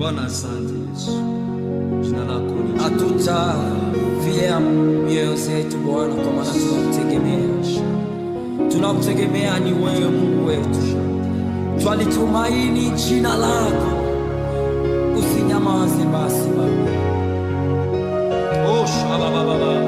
Bwana asante Yesu. Jina lako ni hatutavia mioyo zetu Bwana, kwa maana tunakutegemea. Tunakutegemea, ni wewe Mungu wetu, twalitumaini jina lako. Usinyamaze basi Baba. Oh, shabababa.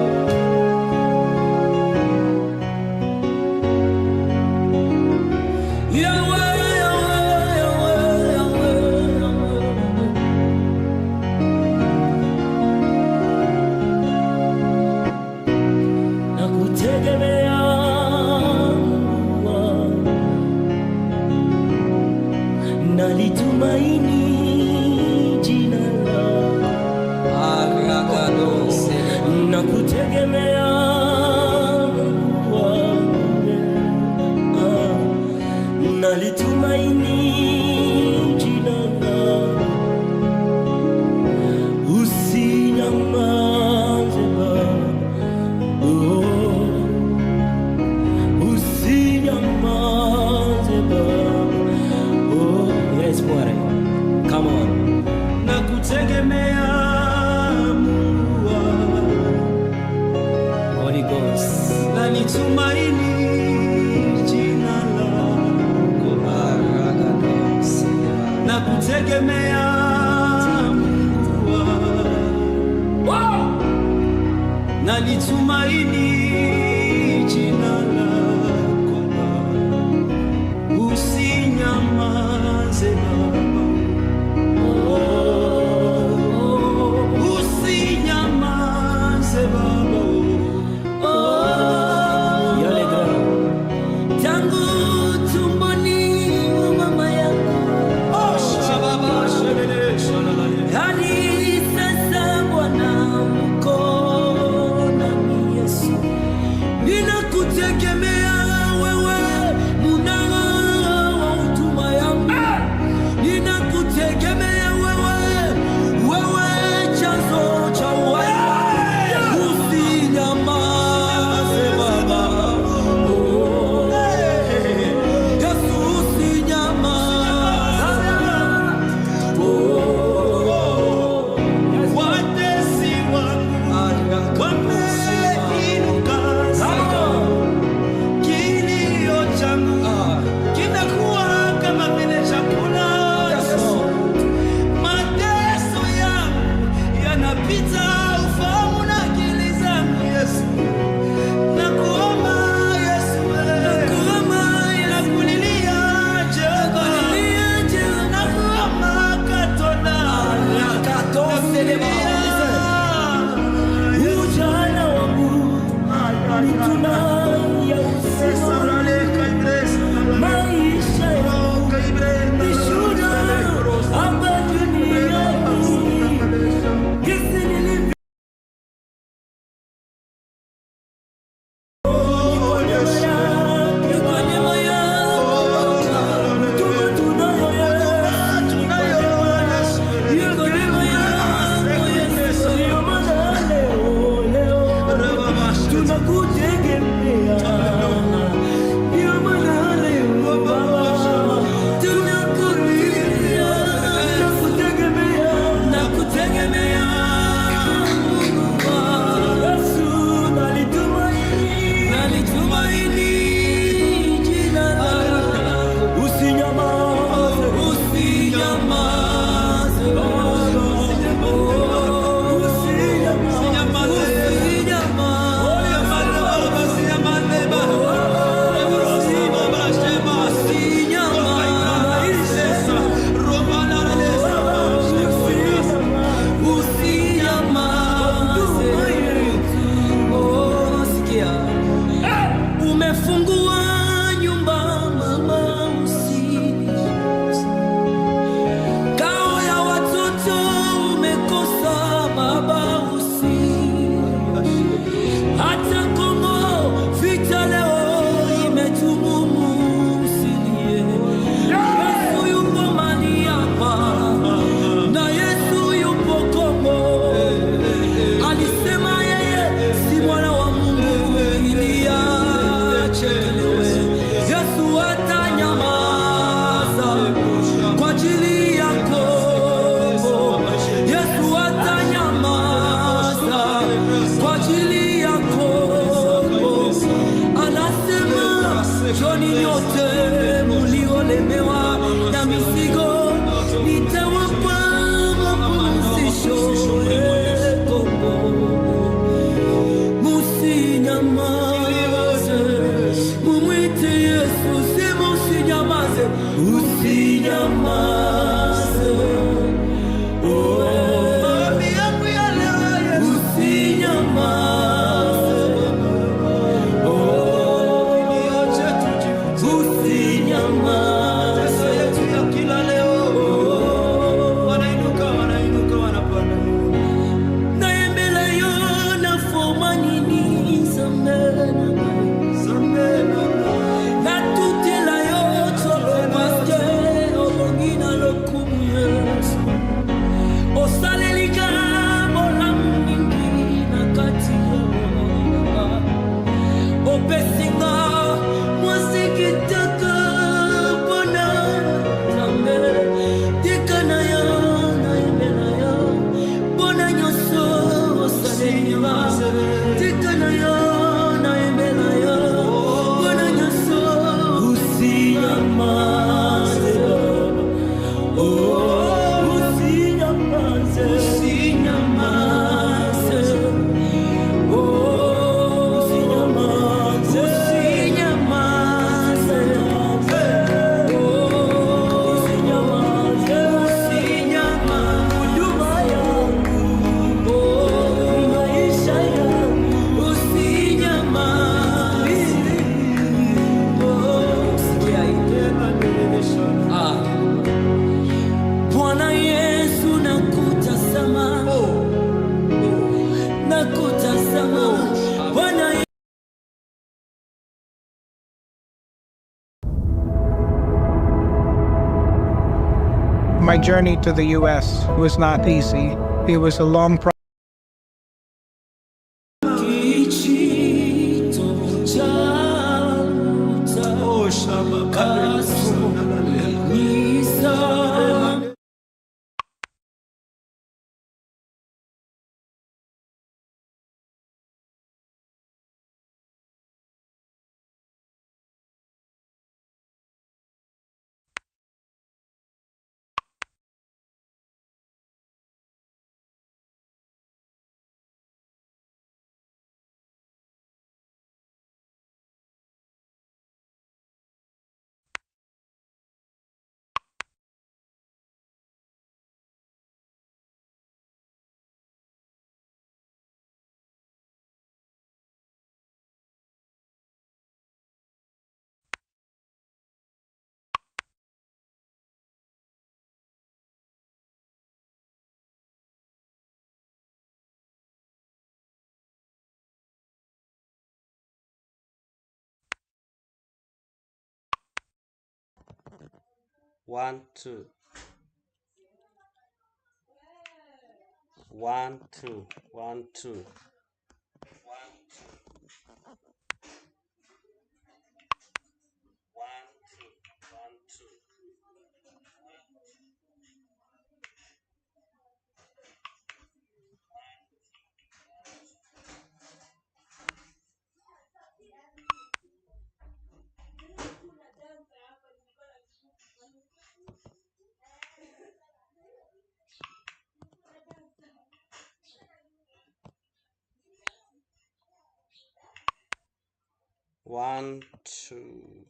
Nalitumaini jina lako, nakutegemea Mungu wangu. Nalitumaini jina lako, usinyamaze Baba, usinyamaze Baba. Come on. Nakutegemea Mungu wangu. Holy Ghost. Nalitumaini jina lako. Nakutegemea Mungu wangu. Wow! Nalitumaini jina lako. Usinyamaze Baba. my journey to the US was not easy. It was a long process. Oh, Shaba, One, two. One, two. One, two. One, two.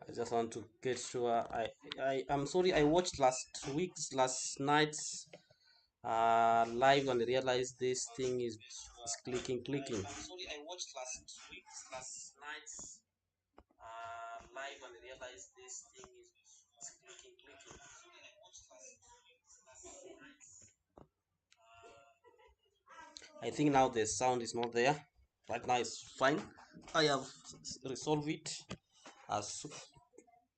I just want to get sure. I'm sorry. I watched last night's live and realized this thing is clicking. Sorry, I watched last night's live and realized this thing is clicking. Sorry, I watched last night's. I think now the sound is not there. Right now it's fine. I have resolved it as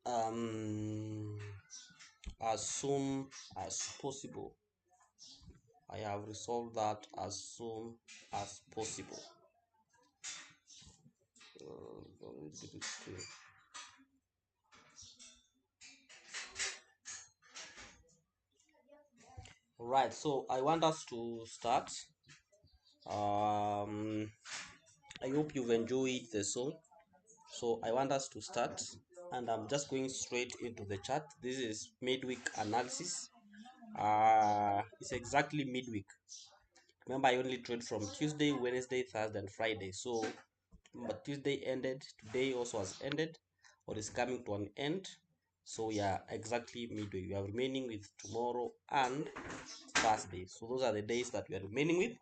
um as soon as possible. I have resolved that as soon as possible. Right, so I want us to start. I hope you've enjoyed the song. So I want us to start, and I'm just going straight into the chart. This is midweek analysis. It's exactly midweek. Remember, I only trade from Tuesday, Wednesday, Thursday, and Friday. So, but Tuesday ended, today also has ended, or is coming to an end. So, yeah, exactly midweek. We are remaining with tomorrow and Thursday. So, those are the days that we are remaining with.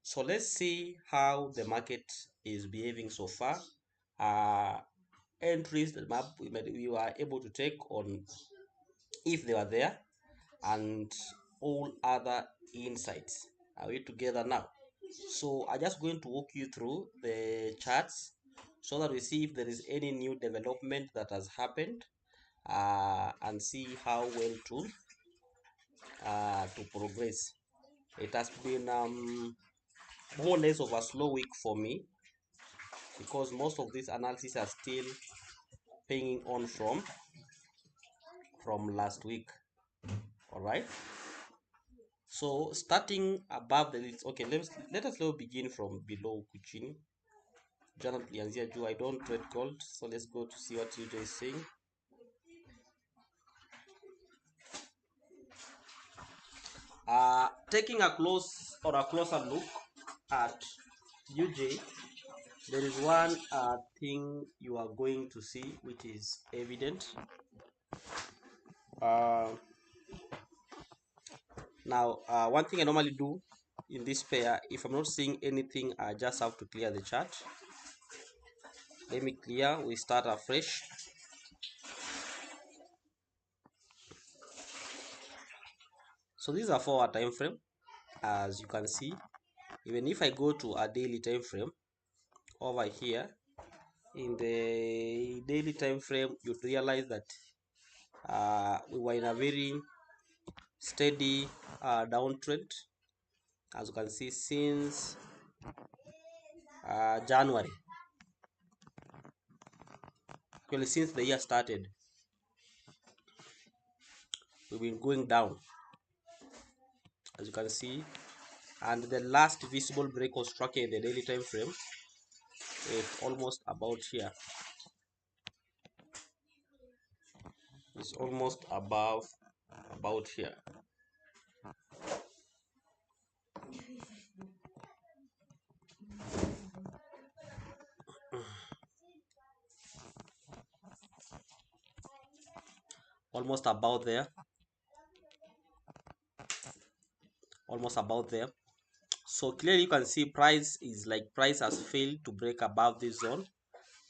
So, let's see how the market is behaving so far. Entries that we were able to take on if they were there, and all other insights. Are we together now? So I'm just going to walk you through the charts so that we see if there is any new development that has happened, and see how well to progress. It has been more or less of a slow week for me because most of these analyses are still paying on from last week. All right. So starting above the list, okay, let us now begin from below Kuchini. Jana tulianzia juu. I don't trade gold, so let's go to see what UJ is saying. Taking a closer look at UJ, there is one thing you are going to see which is evident. Now, one thing I normally do in this pair, if I'm not seeing anything, I just have to clear the chart. Let me clear. We start afresh. So these are 4-hour time frame, as you can see. Even if I go to a daily time frame over here, in the daily time frame, you'd realize that we were in a very steady downtrend, as you can see, since January. Actually, since the year started, we've been going down, as you can see, and the last visible break was struck in the daily time frame is almost about here. It's almost about here. Almost about there. Almost about there. So clearly you can see price has failed to break above this zone,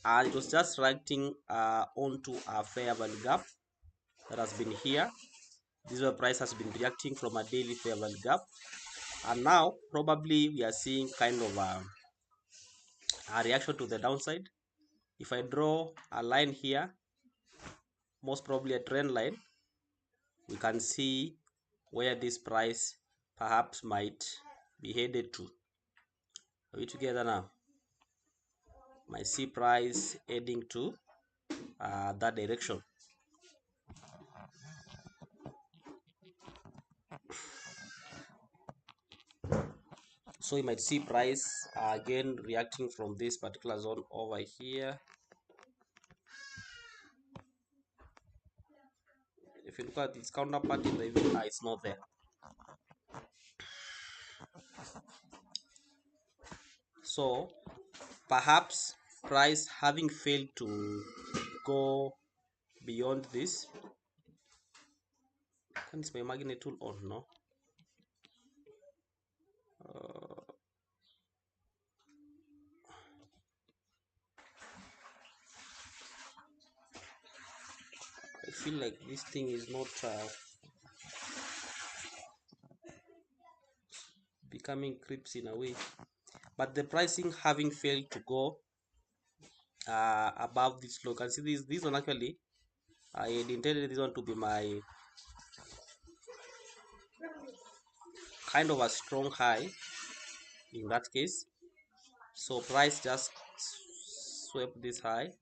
and it was just writing onto a fair value gap that has been here. This is where price has been reacting from a daily fair value gap, and now probably we are seeing kind of a reaction to the downside. If I draw a line here, most probably a trend line, we can see where this price perhaps might be headed to. Are we together now? Might see price heading to that direction. So you might see price again reacting from this particular zone over here. If you look at its counterpart in the EVA, it's not there. So perhaps price having failed to go beyond this. Can it's my magnet tool on? No. I feel like this thing is not becoming creeps in a way, but the pricing having failed to go above this low. You can see this one actually. I had intended this one to be my kind of a strong high in that case. So price just swept this high,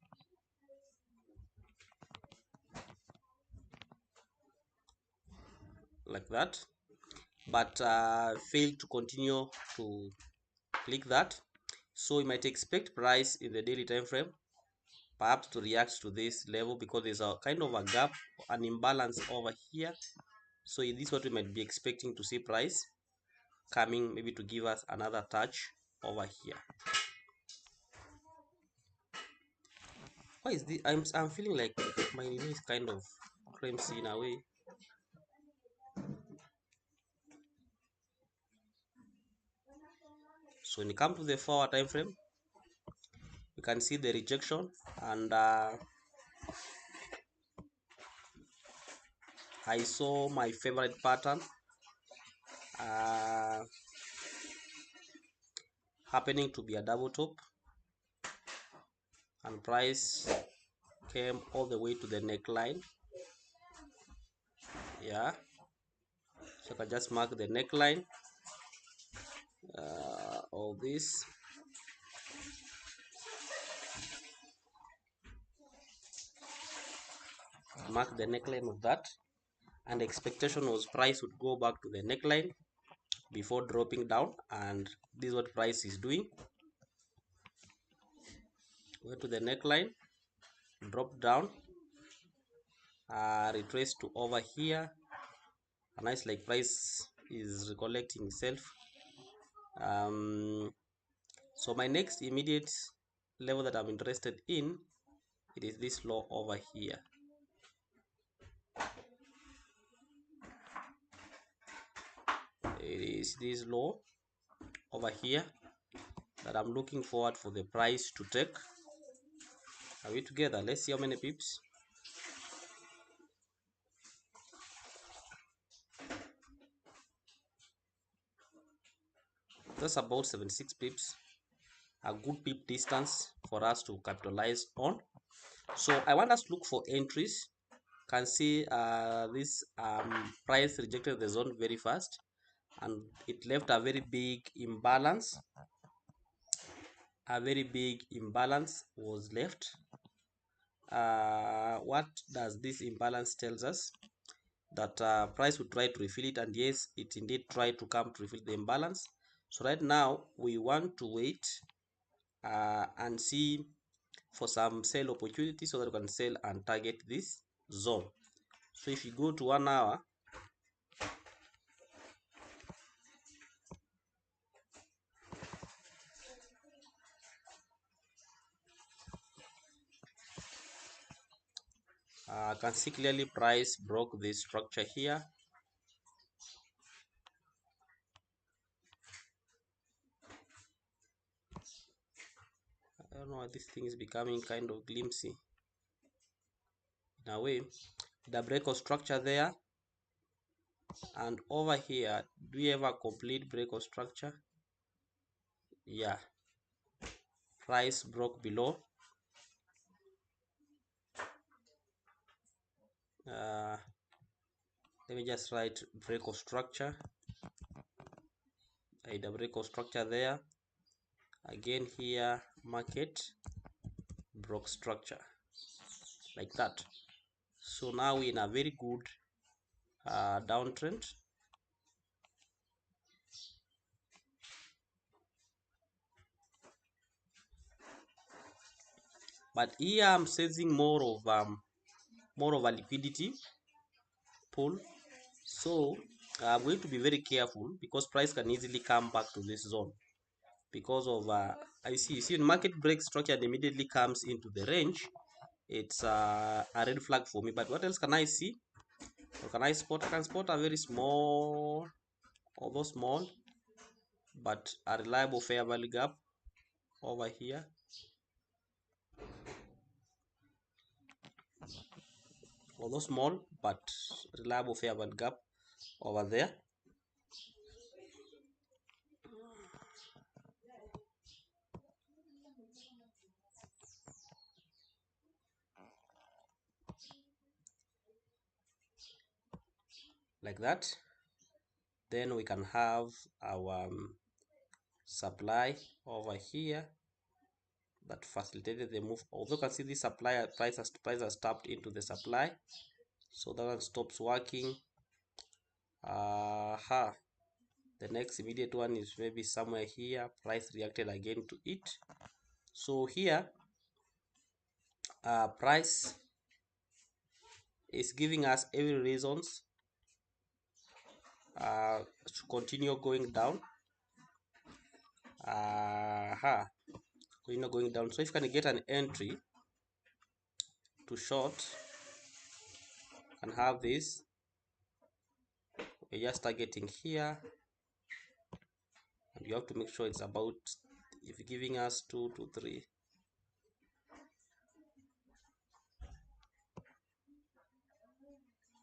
like that, but failed to continue to click that. So you might expect price in the daily time frame perhaps to react to this level, because there's a kind of a gap, an imbalance over here. So this is what we might be expecting to see price coming, maybe to give us another touch over here. Why is this? I'm feeling like my knee is kind of crampy in a way. So when you come to the 4-hour time frame, you can see the rejection, and I saw my favorite pattern happening to be a double top, and price came all the way to the neckline. Yeah, so I can just mark the neckline, all this. Mark the neckline of that, and the expectation was price would go back to the neckline before dropping down, and this is what price is doing. Went to the neckline, drop down, retrace to over here, a nice like price is recollecting itself. So my next immediate level that I'm interested in, it is this low over here. It is this low over here that I'm looking forward for the price to take. Are we together? Let's see how many pips. that's about 76 pips, a good pip distance for us to capitalize on. So I want us to look for entries. Can see this price rejected the zone very fast, and it left a very big imbalance. A very big imbalance was left. What does this imbalance tells us? That price will try to refill it, and yes, it indeed tried to come to refill the imbalance. So right now we want to wait and see for some sell opportunity so that we can sell and target this zone. So if you go to 1 hour, I can see clearly price broke this structure here. I don't know why this thing is becoming kind of glimpsy in a way. The break of structure there, and over here, do we have a complete break of structure? Yeah, price broke below. Let me just write break of structure. The break of structure there. Again here, market broke structure like that. So now we're in a very good downtrend. But here I'm sensing more of a liquidity pull. So I'm going to be very careful because price can easily come back to this zone because of I see when market breaks structure and immediately comes into the range, it's a red flag for me. But what else can I see? What can I spot? I can spot a very small, although small, but a reliable fair value gap over here. Although small, but reliable fair value gap over there. Like that. Then we can have our supply over here that facilitated the move. Although you can see this supply price has tapped into the supply, so that one stops working. The next immediate one is maybe somewhere here. Price reacted again to it. So here, price is giving us every reasons to continue going down. Continue going down. So if you can get an entry to short, you can have this. We're just targeting here, and you have to make sure it's about, if you're giving us 2 to 3,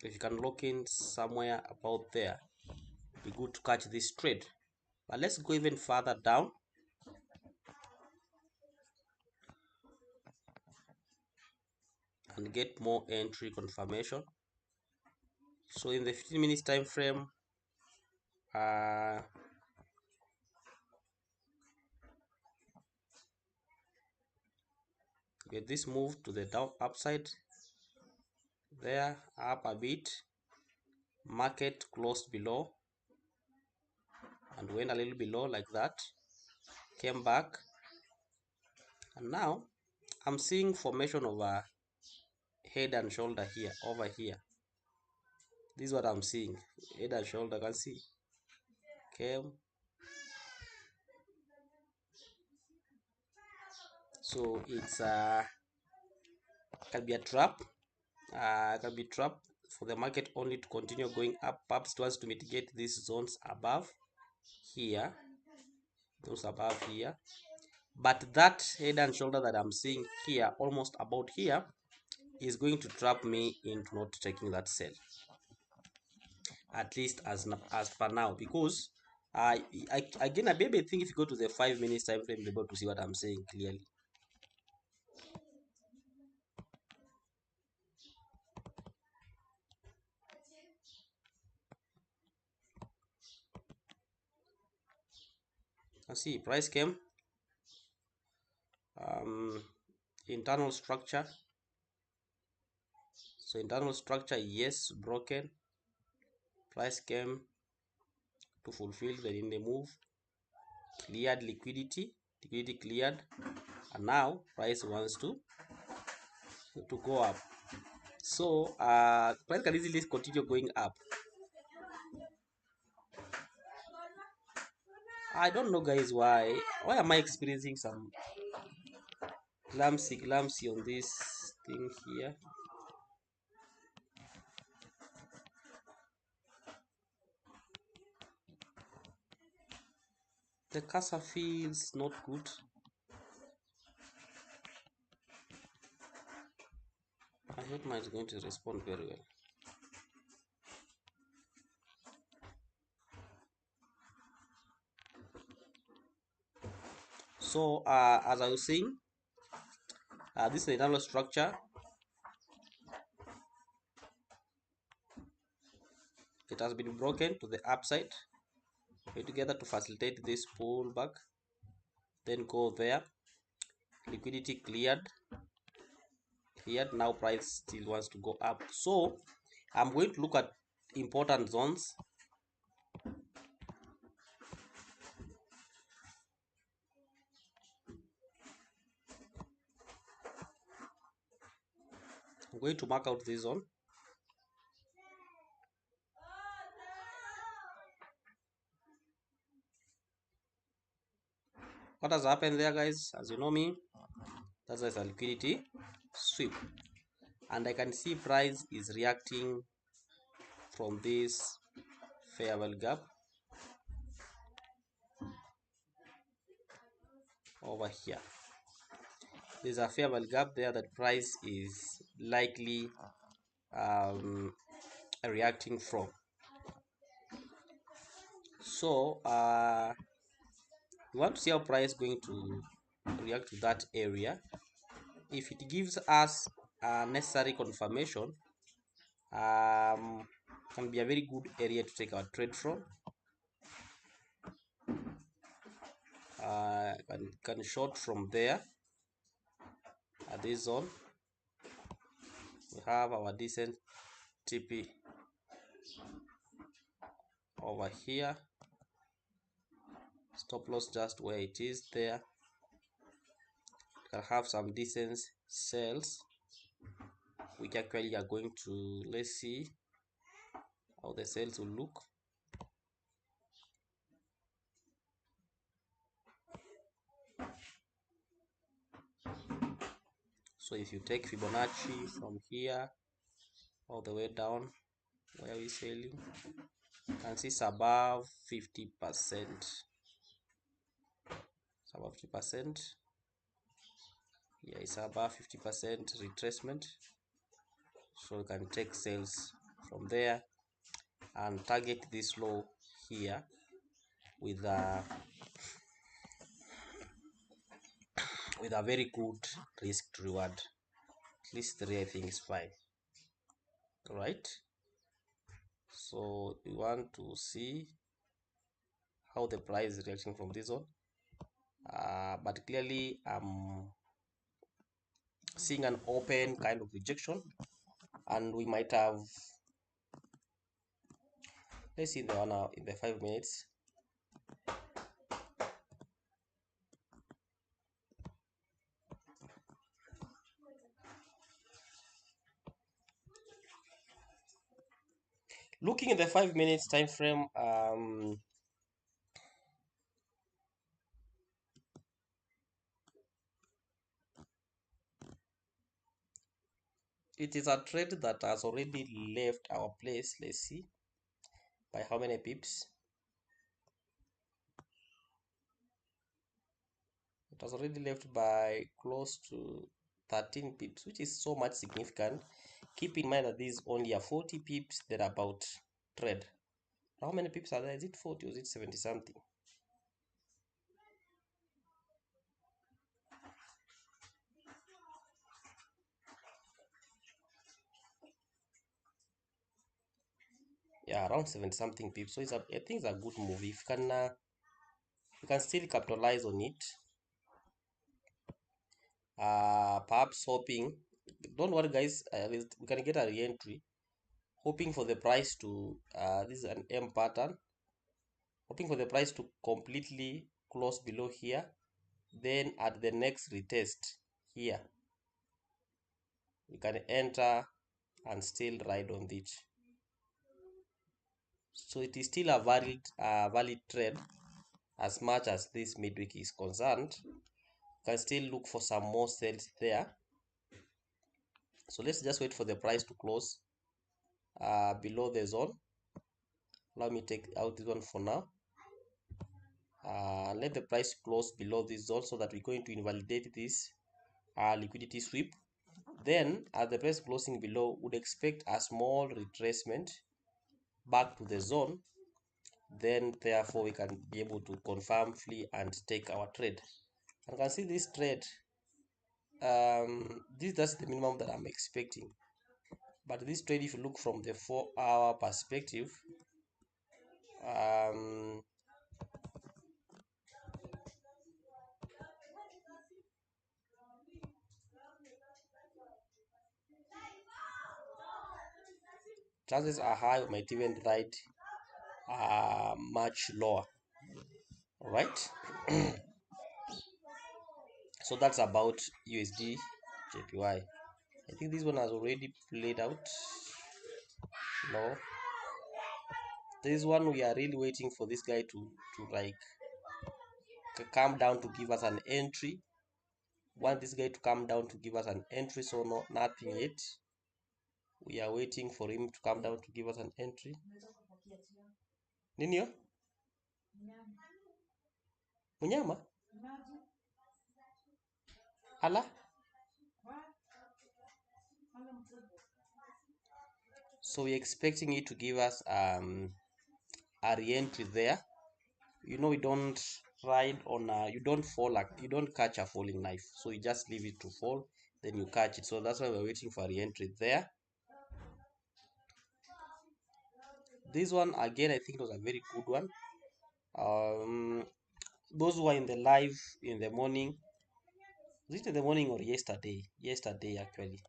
if you can lock in somewhere about there, be good to catch this trade. But let's go even further down. And get more entry confirmation. So in the 15 minutes time frame, get this move to the down upside there, up a bit, market closed below and went a little below like that, came back, and now I'm seeing formation of a head and shoulder here, over here. This is what I'm seeing, head and shoulder. Can see came, so it's can be a trap, can be trap for the market only to continue going up. Perhaps it wants to mitigate these zones above here, those above here. But that head and shoulder that I'm seeing here, almost about here, is going to trap me into not taking that sell, at least as per now, because Again, I maybe think if you go to the 5 minutes time frame, you're able to see what I'm saying clearly. I see price came, um, internal structure. So internal structure, yes, broken. Price came to fulfill the in the move, cleared liquidity cleared, and now price wants to go up. So price can easily continue going up. I don't know, guys, why am I experiencing some clumsy on this thing here. The cursor feels not good. I hope mine is going to respond very well. So as I was saying, this is the internal structure. It has been broken to the upside. We're together to facilitate this pullback. Then go there. Liquidity cleared. Now price still wants to go up. So I'm going to look at important zones. I'm going to mark out this zone. What has happened there, guys? As you know me, that's a liquidity sweep, and I can see price is reacting from this fair value gap over here. There's a fair value gap there that price is likely reacting from. So we want to see how price going to react to that area. If it gives us necessary confirmation, can be a very good area to take our trade from. Can short from there at this zone. We have our decent TP over here. Stop loss just where it is there. Can have some decent sales, which actually are going to, let's see how the sales will look. So if you take Fibonacci from here all the way down where we're selling, you can see it's above 50%. It's above 50%. Yeah, it's above 50% retracement. So you can take sales from there and target this low here with a very good risk to reward. At least 3, I think, is fine. All right, so we want to see how the price is reacting from this one, but clearly I'm seeing an open kind of rejection, and we might have, let's see the one now in the 5 minutes. Looking at the 5 minutes time frame, it is a trade that has already left our place. Let's see by how many pips. It was already left by close to 13 pips, which is so much significant. Keep in mind that this is only a 40 pips thereabout trade. How many pips are there? Is it 40 or is it 70 something? Yeah, around 70 something pips. So I think it's a good move. If you can still capitalize on it. Perhaps hoping. Don't worry, guys. We can get a re-entry. Hoping for the price to. This is an M pattern. Hoping for the price to completely close below here. Then at the next retest here, we can enter and still ride on it. So it is still a valid trade as much as this midweek is concerned. You can still look for some more sales there. So let's just wait for the price to close below the zone. Let me take out this one for now. Let the price close below this zone so that we're going to invalidate this liquidity sweep. Then at the price closing below, would expect a small retracement back to the zone. Then therefore we can be able to confirm flee and take our trade. And you can see this trade, that's the minimum that I'm expecting. But this trade, if you look from the 4-hour perspective, chances are high we might even ride much lower. All right. So that's about USD JPY. I think this one has already played out. No, this one we are really waiting for this guy to like come down to give us an entry. Want this guy to come down to give us an entry, so no, nothing yet. We are waiting for him to come down to give us an entry. Ninio? Munyama? Ala? So we're expecting it to give us a re-entry there. You know, we don't ride on you don't fall, like you don't catch a falling knife, so you just leave it to fall, then you catch it. So that's why we're waiting for a re-entry there. This one again, I think it was a very good one. Those who are in the live in the morning, was it in the morning or yesterday? Yesterday actually.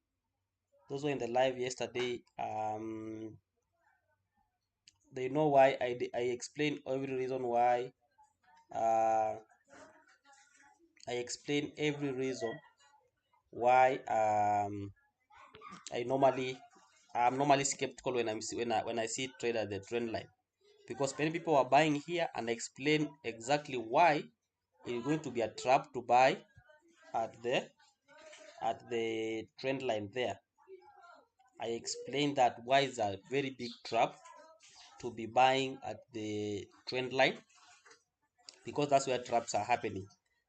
Those who were in the live yesterday, they know why I explained every reason why. I explain every reason why I'm normally skeptical when I see trade at the trend line, because many people are buying here, and I explain exactly why it is going to be a trap to buy at the trend line there. I explained that why it's a very big trap to be buying at the trend line, because that's where traps are happening.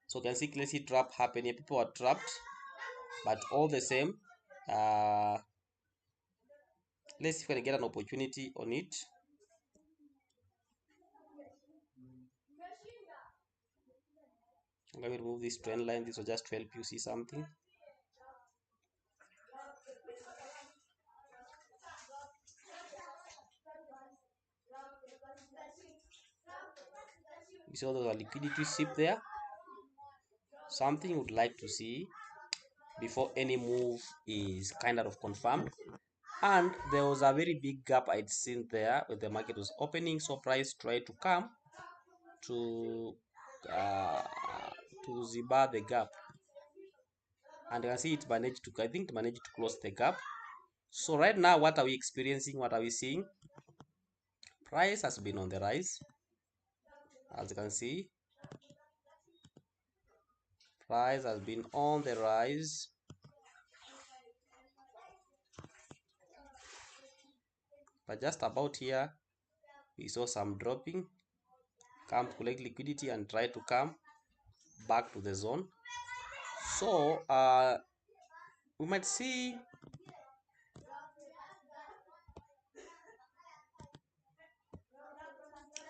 So you can see clearly trap happening. People are trapped, but all the same, let's see if we can get an opportunity on it. Let me remove this trend line. This will just help you see something. You saw there's a liquidity sweep there. Something you would like to see before any move is kind of confirmed. And there was a very big gap I'd seen there where the market was opening, so price tried to come to uh, ziba the gap, and you can see it managed to, I think it managed to close the gap. So right now, what are we experiencing? What are we seeing? Price has been on the rise, as you can see. Price has been on the rise. But just about here, we saw some dropping, come to collect liquidity and try to come back to the zone. So we might see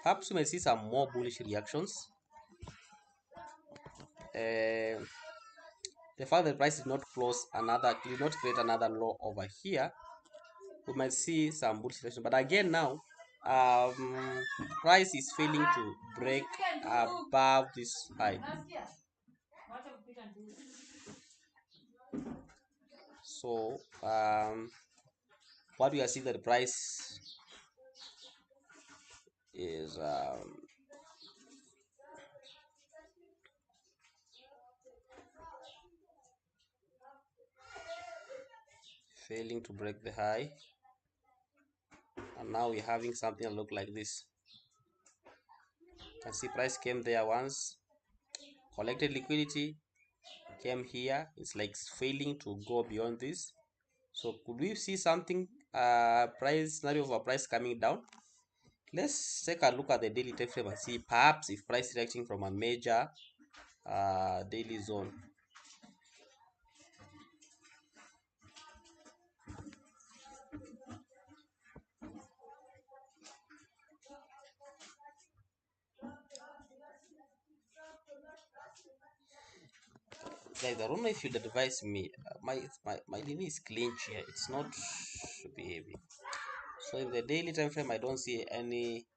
Perhaps we may see some more bullish reactions. The fact that the price did not create another low over here, we might see some bullish reaction. But again now, price is failing to break above this high. So what we are seeing that the price is failing to break the high, and now we're having something that look like this. You can see price came there once, collected liquidity, came here. It's like failing to go beyond this. So could we see something price scenario of a price coming down? Let's take a look at the daily time frame and see perhaps if price reacting from a major daily zone. Guys, I don't know if you'd advise me. My line is clinch here. It's not behaving. So in the daily time frame, I don't see any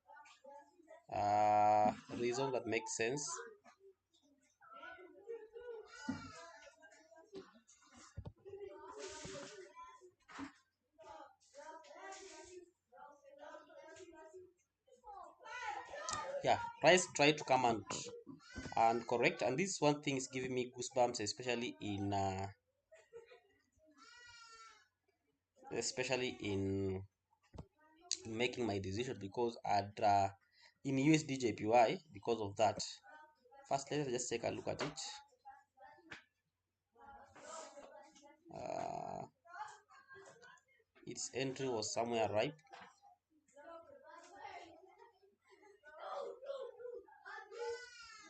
reason that makes sense. Yeah, price try to come and correct, and this one thing is giving me goosebumps, especially in making my decision, because I'd in USD JPY because of that. First, let's just take a look at it. Its entry was somewhere right.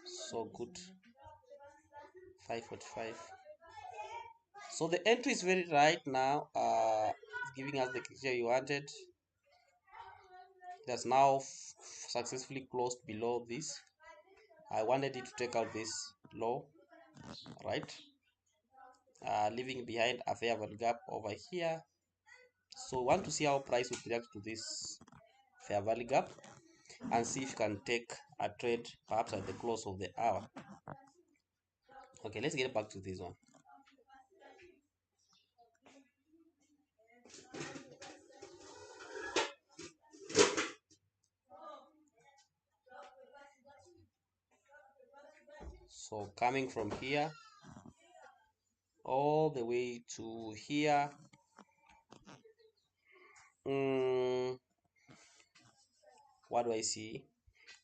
So good. 545. So the entry is very right now. Giving us the criteria we wanted. It has now successfully closed below this. I wanted it to take out this low, right? Leaving behind a fair value gap over here. So we want to see how price will react to this fair value gap and see if you can take a trade perhaps at the close of the hour. Okay, let's get back to this one. So coming from here all the way to here, what do I see?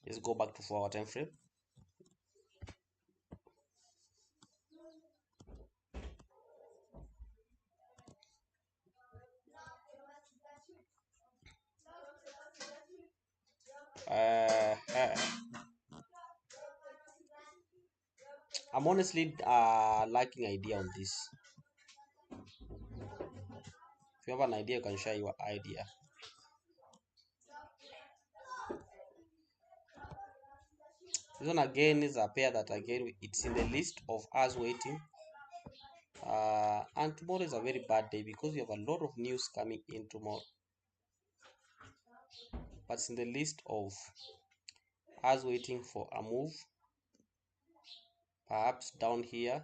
Let's go back to 4 hour time frame. I'm honestly lacking idea on this. If you have an idea, you can share your idea. This one again is a pair that again it's in the list of us waiting. And tomorrow is a very bad day because we have a lot of news coming in tomorrow. But it's in the list of us waiting for a move, perhaps down here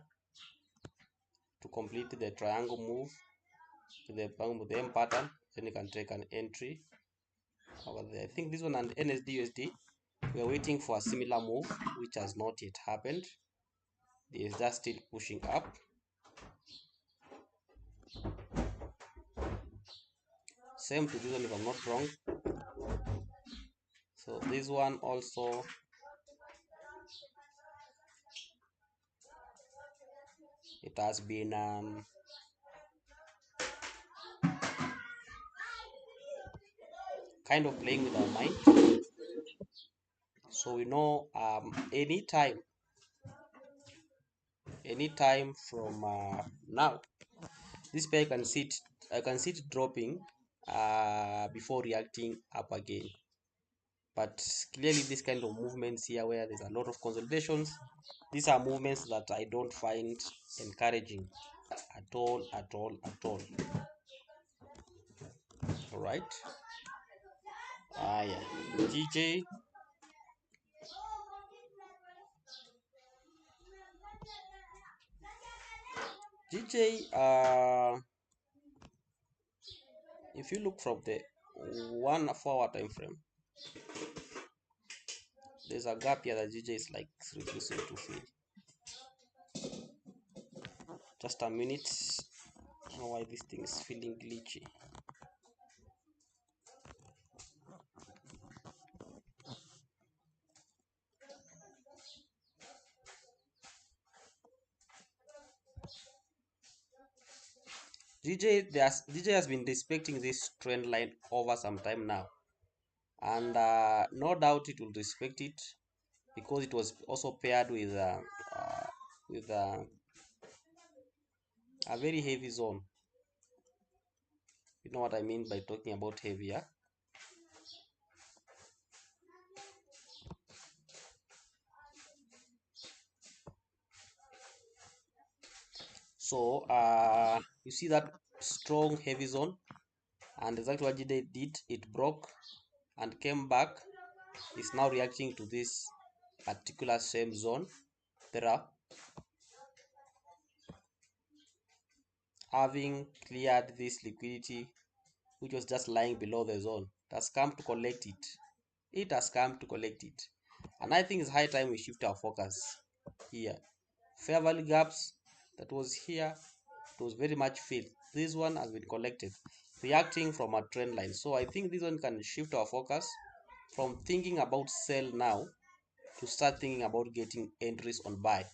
to complete the triangle move to the M pattern. Then you can take an entry over there. I think this one and NSD we are waiting for a similar move which has not yet happened. It is just still pushing up. Same to this one if I'm not wrong. So this one also it has been kind of playing with our mind. So we know anytime from now this pair I can see it dropping before reacting up again. But clearly this kind of movements here where there's a lot of consolidations, these are movements that I don't find encouraging at all, at all, at all. All right. Yeah. GJ, if you look from the 1 4 hour time frame, there's a gap here that GJ is like refusing to fill. Just a minute. I don't know why this thing is feeling glitchy. DJ has been respecting this trend line over some time now, and no doubt it will respect it because it was also paired with a very heavy zone. You know what I mean by talking about heavier. So you see that strong heavy zone, and exactly what GD did, it broke and came back. Is now reacting to this particular same zone. There are having cleared this liquidity which was just lying below the zone. It has come to collect it. It has come to collect it. And I think it's high time we shift our focus here. Fair value gaps that was here, it was very much filled. This one has been collected, reacting from a trend line. So I think this one can shift our focus from thinking about sell now to start thinking about getting entries on buy.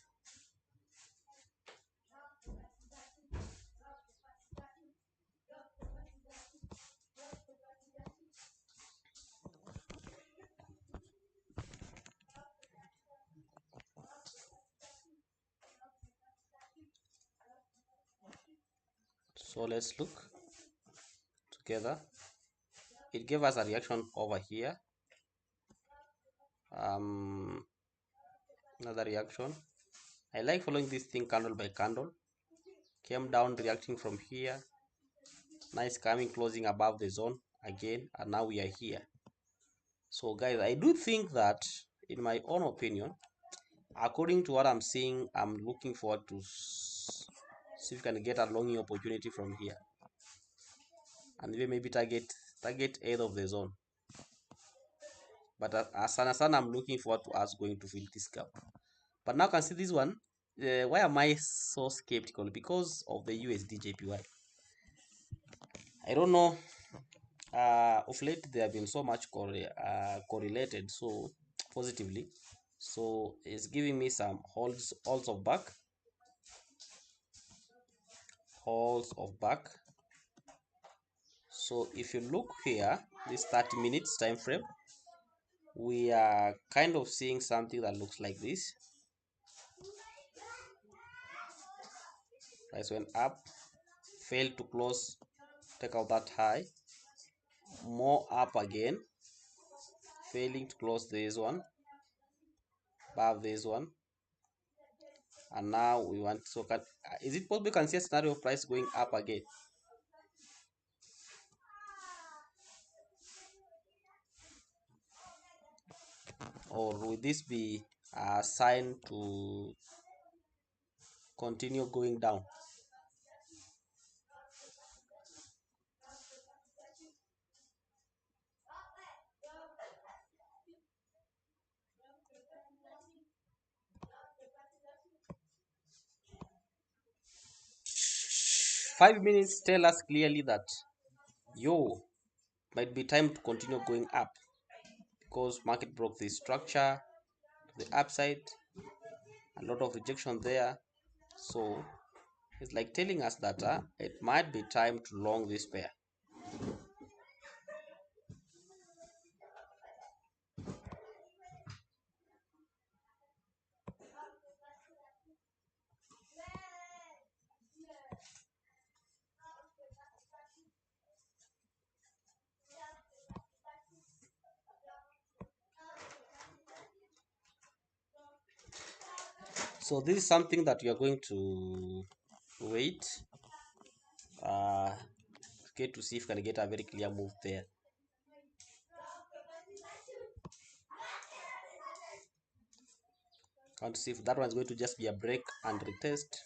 So let's look together. It gave us a reaction over here. Another reaction. I like following this thing candle by candle. Came down reacting from here. Nice coming closing above the zone again, and now we are here. So guys, I do think that, in my own opinion, according to what I'm seeing, I'm looking forward to see if we can get a longing opportunity from here, and even maybe target eighth of the zone. But as an I'm looking forward to us going to fill this gap. But now can see this one. Why am I so skeptical? Because of the USD JPY. I don't know. Of late they have been so much correlated so positively. So it's giving me some holds of back. Holds of back. So if you look here, this 30 minutes time frame, we are kind of seeing something that looks like this. Price went up, failed to close, take out that high, more up again, failing to close this one, above this one, and now we want, so is it possible we can see a scenario of price going up again? Or will this be a sign to continue going down? Five minutes tell us clearly that might be time to continue going up because market broke the structure to the upside, a lot of rejection there. So it's like telling us that it might be time to long this pair. So this is something that we are going to wait. Get to see if we can get a very clear move there. Want to see if that one is going to just be a break and retest,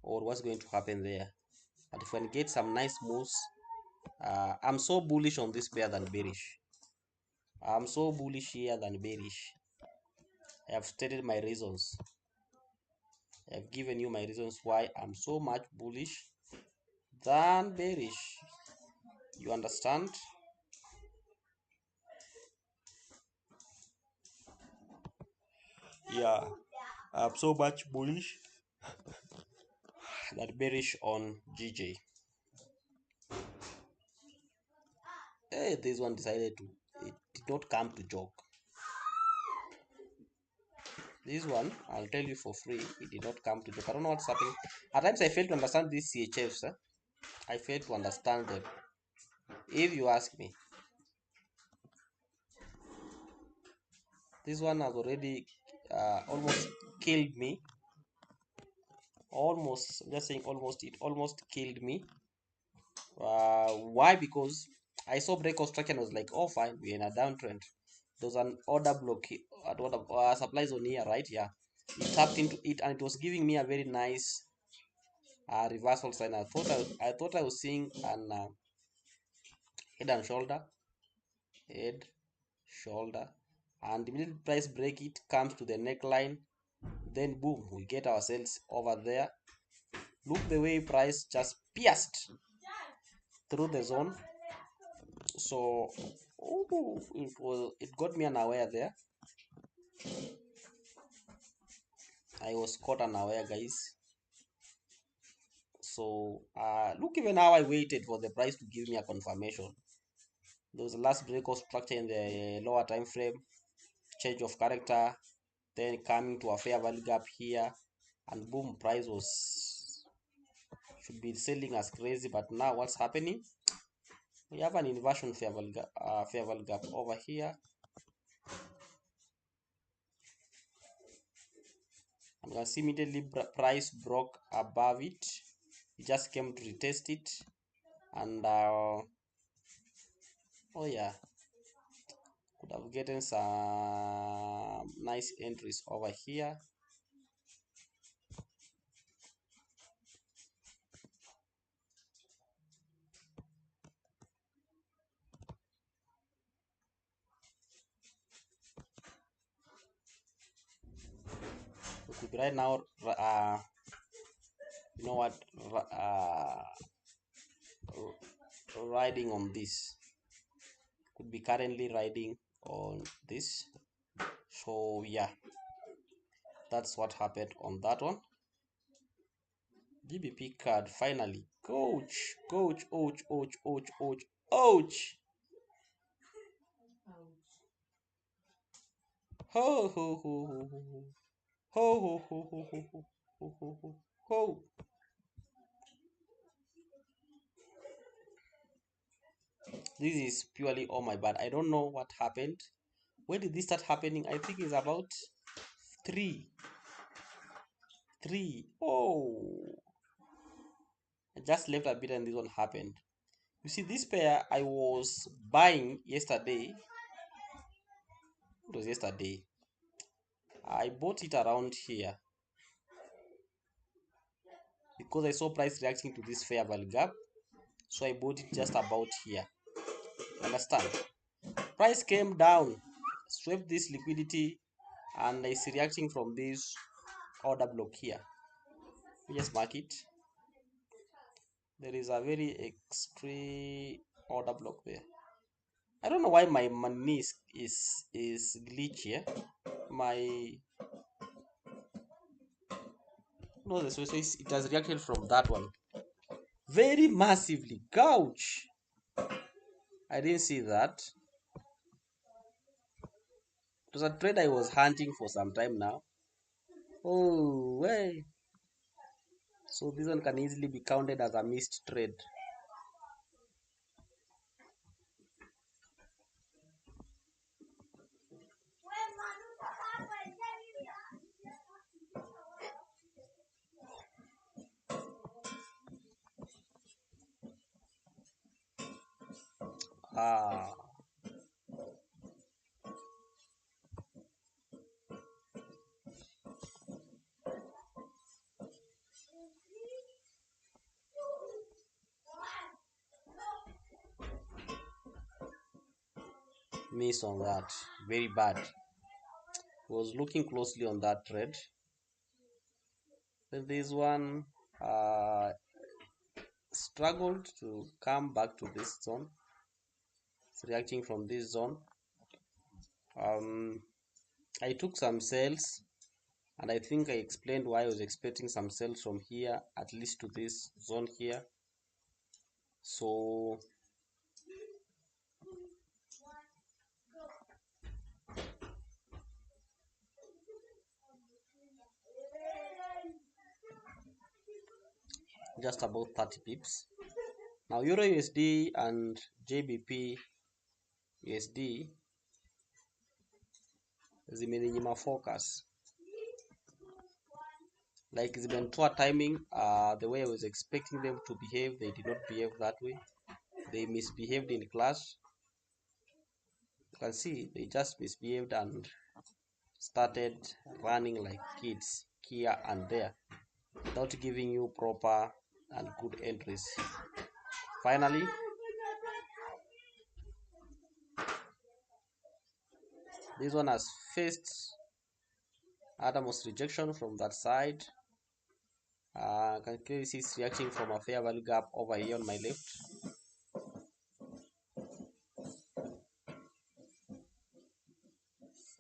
or what's going to happen there. But if we can get some nice moves, I'm so bullish on this pair than bearish. I'm so bullish here than bearish. I have stated my reasons. I have given you my reasons why I'm so much bullish than bearish. You understand? Yeah, I'm so much bullish than bearish on GJ. Hey, this one decided to, it did not come to joke. This one, I'll tell you for free, it did not come to joke. I don't know what's happening. At times I fail to understand these CHFs. I fail to understand them. If you ask me, this one has already almost killed me. Almost, I'm just saying almost, it almost killed me. Why? Because I saw breakout structure and was like, oh fine, we're in a downtrend. There's an order block at order supply zone here, right? Yeah, it tapped into it and it was giving me a very nice reversal sign. I thought I was seeing an head and shoulder, head, shoulder, and the middle price break, it comes to the neckline, then boom, we get ourselves over there. Look the way price just pierced through the zone. So it got me unaware there. I was caught unaware, guys. So look, even how I waited for the price to give me a confirmation. There was a last breakout structure in the lower time frame, change of character, then coming to a fair value gap here, and boom, price was should be selling as crazy. But now what's happening? We have an inversion fair value gap over here. I'm gonna see immediately price broke above it. It just came to retest it, and oh yeah, could have gotten some nice entries over here. We could be right now, you know what, riding on this. Could be currently riding on this. So yeah, that's what happened on that one. GBP card finally. Coach, ouch, ouch, ouch, ouch, ouch, ouch. Ho ho ho ho ho ho ho ho ho ho ho ho ho ho ho. This is purely all my bad. I don't know what happened. When did this start happening? I think it's about three. Oh, I just left a bit and this one happened. You see, this pair I was buying yesterday. It was yesterday. I bought it around here because I saw price reacting to this fair value gap. So I bought it just about here. Understand? Price came down, swept this liquidity, and is reacting from this order block here. We just mark it. There is a very extreme order block there. I don't know why my money is glitchy. My no, so it has reacted from that one very massively. Gouge. I didn't see that. It was a trade I was hunting for some time now. Oh, way. So this one can easily be counted as a missed trade. Ah, miss on that. Very bad. Was looking closely on that trade. Then this one struggled to come back to this zone. It's reacting from this zone. I took some sales, and I think I explained why I was expecting some sales from here, at least to this zone here. So just about 30 pips. Now Euro USD and JBP USD zimeninyima focus, like zimetoa timing. The way I was expecting them to behave, they did not behave that way. They misbehaved in class. You can see they just misbehaved and started running like kids here and there without giving you proper and good entries. Finally, this one has faced uttermost rejection from that side. Can clearly see it's reacting from a fair value gap over here on my left.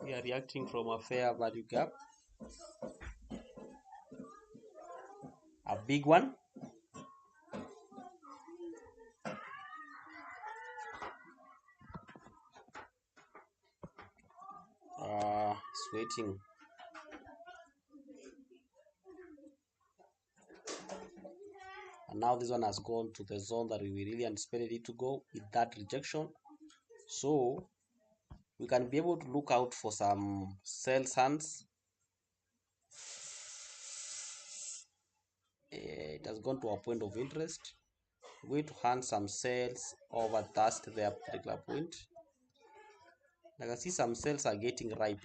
We are reacting from a fair value gap, a big one. It's waiting. And now this one has gone to the zone that we really anticipated it to go with that rejection. So we can be able to look out for some sell hands. It has gone to a point of interest. We're going to hand some sales over past their particular point. I can see some cells are getting ripe.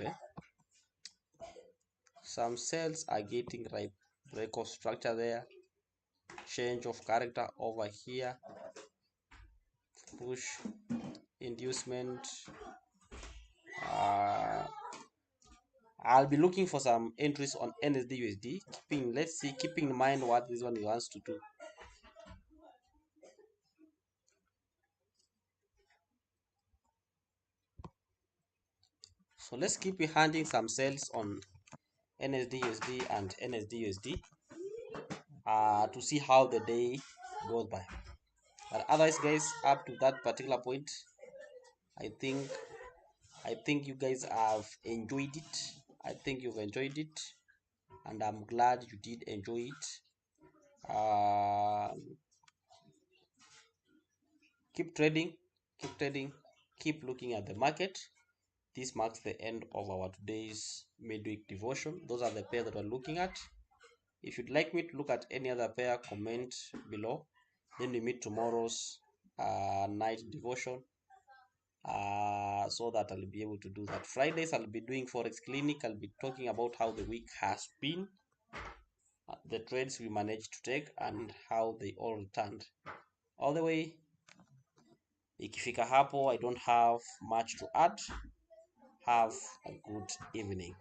Some cells are getting ripe. Break of structure there. Change of character over here. Push. Inducement. I'll be looking for some entries on NSD USD. Keeping in mind what this one wants to do. So let's keep handing some sales on NSD USD and NSD USD to see how the day goes by. But otherwise, guys, up to that particular point, I think you guys have enjoyed it. I think you've enjoyed it, and I'm glad you did enjoy it. Keep trading, keep looking at the market. This marks the end of our today's midweek devotion. Those are the pairs that we're looking at. If you'd like me to look at any other pair, comment below. Then we meet tomorrow's night devotion, so that I'll be able to do that. Fridays I'll be doing Forex Clinic. I'll be talking about how the week has been, the trades we managed to take, and how they all returned. All the way, ikifika hapo, I don't have much to add. Have a good evening.